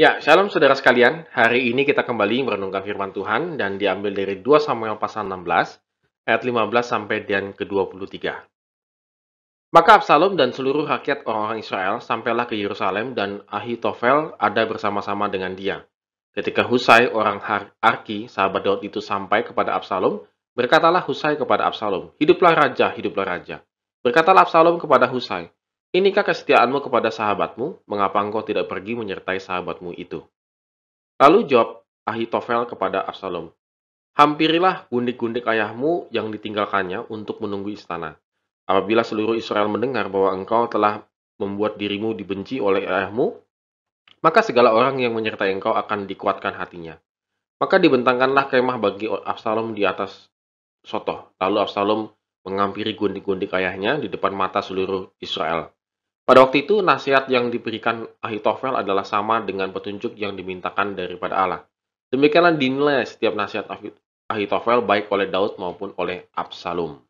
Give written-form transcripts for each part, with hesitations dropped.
Ya, shalom saudara sekalian. Hari ini kita kembali merenungkan firman Tuhan dan diambil dari 2 Samuel pasal 16 ayat 15 sampai dan ke-23. Maka Absalom dan seluruh rakyat orang-orang Israel sampailah ke Yerusalem dan Ahitofel ada bersama-sama dengan dia. Ketika Husai orang Arki, sahabat Daud itu sampai kepada Absalom, berkatalah Husai kepada Absalom, "Hiduplah raja, hiduplah raja." Berkatalah Absalom kepada Husai, "Inikah kesetiaanmu kepada sahabatmu? Mengapa engkau tidak pergi menyertai sahabatmu itu?" Lalu jawab Ahitofel kepada Absalom, "Hampirilah gundik-gundik ayahmu yang ditinggalkannya untuk menunggu istana. Apabila seluruh Israel mendengar bahwa engkau telah membuat dirimu dibenci oleh ayahmu, maka segala orang yang menyertai engkau akan dikuatkan hatinya." Maka dibentangkanlah kemah bagi Absalom di atas sotoh. Lalu Absalom menghampiri gundik-gundik ayahnya di depan mata seluruh Israel. Pada waktu itu, nasihat yang diberikan Ahitofel adalah sama dengan petunjuk yang dimintakan daripada Allah. Demikianlah dinilai setiap nasihat Ahitofel baik oleh Daud maupun oleh Absalom.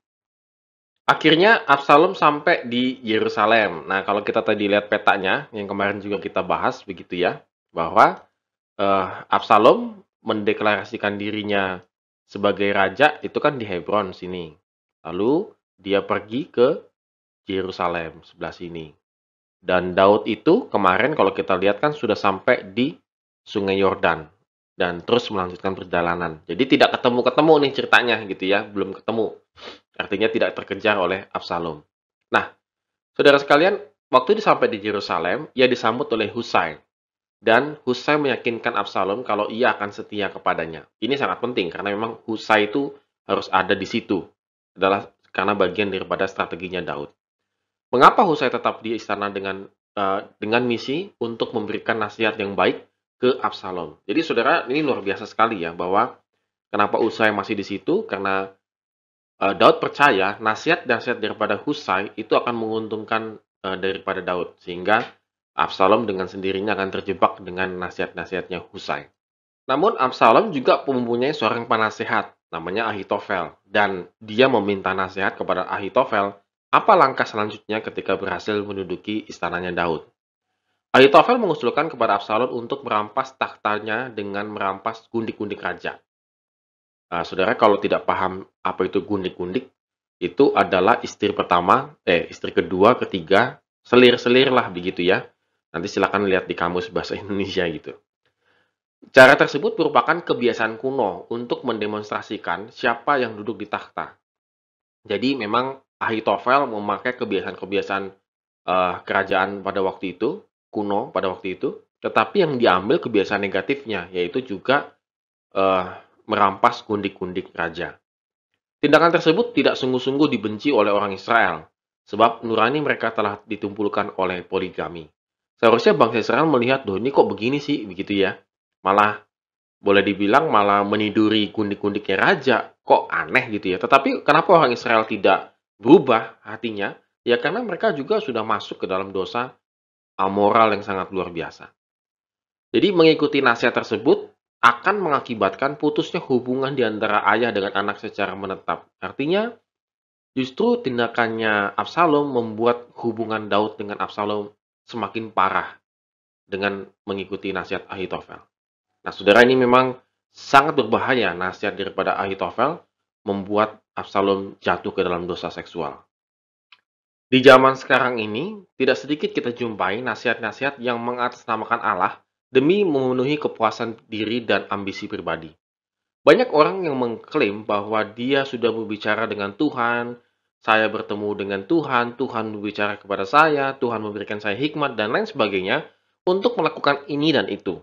Akhirnya Absalom sampai di Yerusalem. Nah, kalau kita tadi lihat petanya, yang kemarin juga kita bahas begitu ya, bahwa Absalom mendeklarasikan dirinya sebagai raja itu kan di Hebron sini. Lalu dia pergi ke Yerusalem sebelah sini. Dan Daud itu kemarin kalau kita lihat kan sudah sampai di Sungai Yordan dan terus melanjutkan perjalanan. Jadi tidak ketemu-ketemu nih ceritanya gitu ya, belum ketemu. Artinya tidak terkejar oleh Absalom. Nah, saudara sekalian, waktu dia sampai di Yerusalem, ia disambut oleh Husai. Dan Husai meyakinkan Absalom kalau ia akan setia kepadanya. Ini sangat penting karena memang Husai itu harus ada di situ. Adalah karena bagian daripada strateginya Daud. Mengapa Husai tetap di istana dengan misi untuk memberikan nasihat yang baik ke Absalom? Jadi saudara, ini luar biasa sekali ya bahwa kenapa Husai masih di situ karena Daud percaya nasihat-nasihat daripada Husai itu akan menguntungkan daripada Daud sehingga Absalom dengan sendirinya akan terjebak dengan nasihat-nasihatnya Husai. Namun Absalom juga mempunyai seorang penasehat namanya Ahitofel dan dia meminta nasihat kepada Ahitofel apa langkah selanjutnya ketika berhasil menduduki istananya Daud. Ahitofel mengusulkan kepada Absalom untuk merampas tahtanya dengan merampas gundik-gundik raja. Saudara kalau tidak paham apa itu gundik-gundik, itu adalah istri kedua, ketiga, selir-selir lah begitu ya. Nanti silakan lihat di kamus bahasa Indonesia gitu. Cara tersebut merupakan kebiasaan kuno untuk mendemonstrasikan siapa yang duduk di takhta. Jadi memang Ahitofel memakai kebiasaan-kebiasaan kerajaan pada waktu itu, kuno pada waktu itu, tetapi yang diambil kebiasaan negatifnya, yaitu juga eh, merampas gundik-gundik raja. Tindakan tersebut tidak sungguh-sungguh dibenci oleh orang Israel, sebab nurani mereka telah ditumpulkan oleh poligami. Seharusnya bangsa Israel melihat, "Duh, ini kok begini sih?" Begitu ya. Malah boleh dibilang malah meniduri gundik-gundiknya raja. Kok aneh gitu ya. Tetapi kenapa orang Israel tidak berubah hatinya? Ya karena mereka juga sudah masuk ke dalam dosa amoral yang sangat luar biasa. Jadi mengikuti nasihat tersebut akan mengakibatkan putusnya hubungan di antara ayah dengan anak secara menetap. Artinya justru tindakannya Absalom membuat hubungan Daud dengan Absalom semakin parah dengan mengikuti nasihat Ahitofel. Nah, saudara, ini memang sangat berbahaya nasihat daripada Ahitofel membuat Absalom jatuh ke dalam dosa seksual. Di zaman sekarang ini, tidak sedikit kita jumpai nasihat-nasihat yang mengatasnamakan Allah demi memenuhi kepuasan diri dan ambisi pribadi. Banyak orang yang mengklaim bahwa dia sudah berbicara dengan Tuhan, saya bertemu dengan Tuhan, Tuhan berbicara kepada saya, Tuhan memberikan saya hikmat, dan lain sebagainya untuk melakukan ini dan itu.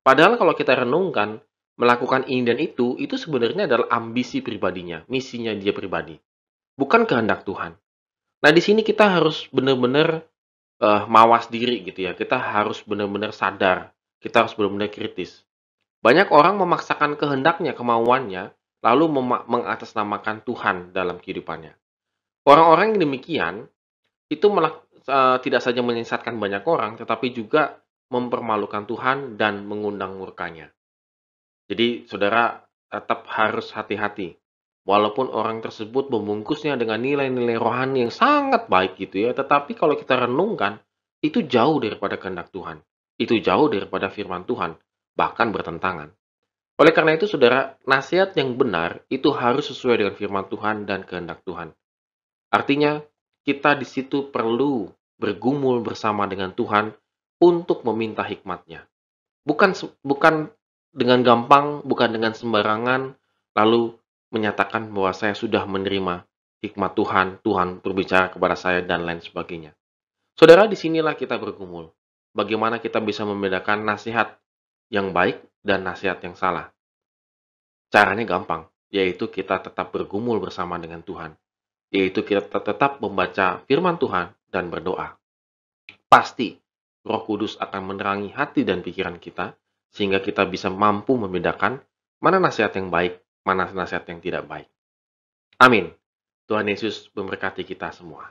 Padahal kalau kita renungkan, melakukan ini dan itu sebenarnya adalah ambisi pribadinya, misinya dia pribadi. Bukan kehendak Tuhan. Nah, di sini kita harus benar-benar mawas diri gitu ya. Kita harus benar-benar sadar. Kita harus benar-benar kritis. Banyak orang memaksakan kehendaknya, kemauannya, lalu mengatasnamakan Tuhan dalam kehidupannya. Orang-orang yang demikian itu tidak saja menyesatkan banyak orang, tetapi juga mempermalukan Tuhan dan mengundang murkanya. Jadi, saudara tetap harus hati-hati. Walaupun orang tersebut membungkusnya dengan nilai-nilai rohani yang sangat baik gitu ya, tetapi kalau kita renungkan, itu jauh daripada kehendak Tuhan. itu jauh daripada firman Tuhan, bahkan bertentangan. Oleh karena itu, saudara, nasihat yang benar itu harus sesuai dengan firman Tuhan dan kehendak Tuhan. Artinya, kita di situ perlu bergumul bersama dengan Tuhan untuk meminta hikmat-Nya. Bukan dengan gampang, bukan dengan sembarangan, lalu menyatakan bahwa saya sudah menerima hikmat Tuhan, Tuhan berbicara kepada saya, dan lain sebagainya. Saudara, disinilah kita bergumul. Bagaimana kita bisa membedakan nasihat yang baik dan nasihat yang salah. Caranya gampang, yaitu kita tetap bergumul bersama dengan Tuhan. Yaitu kita tetap membaca firman Tuhan dan berdoa. Pasti Roh Kudus akan menerangi hati dan pikiran kita, sehingga kita bisa mampu membedakan mana nasihat yang baik, mana nasihat yang tidak baik. Amin. Tuhan Yesus memberkati kita semua.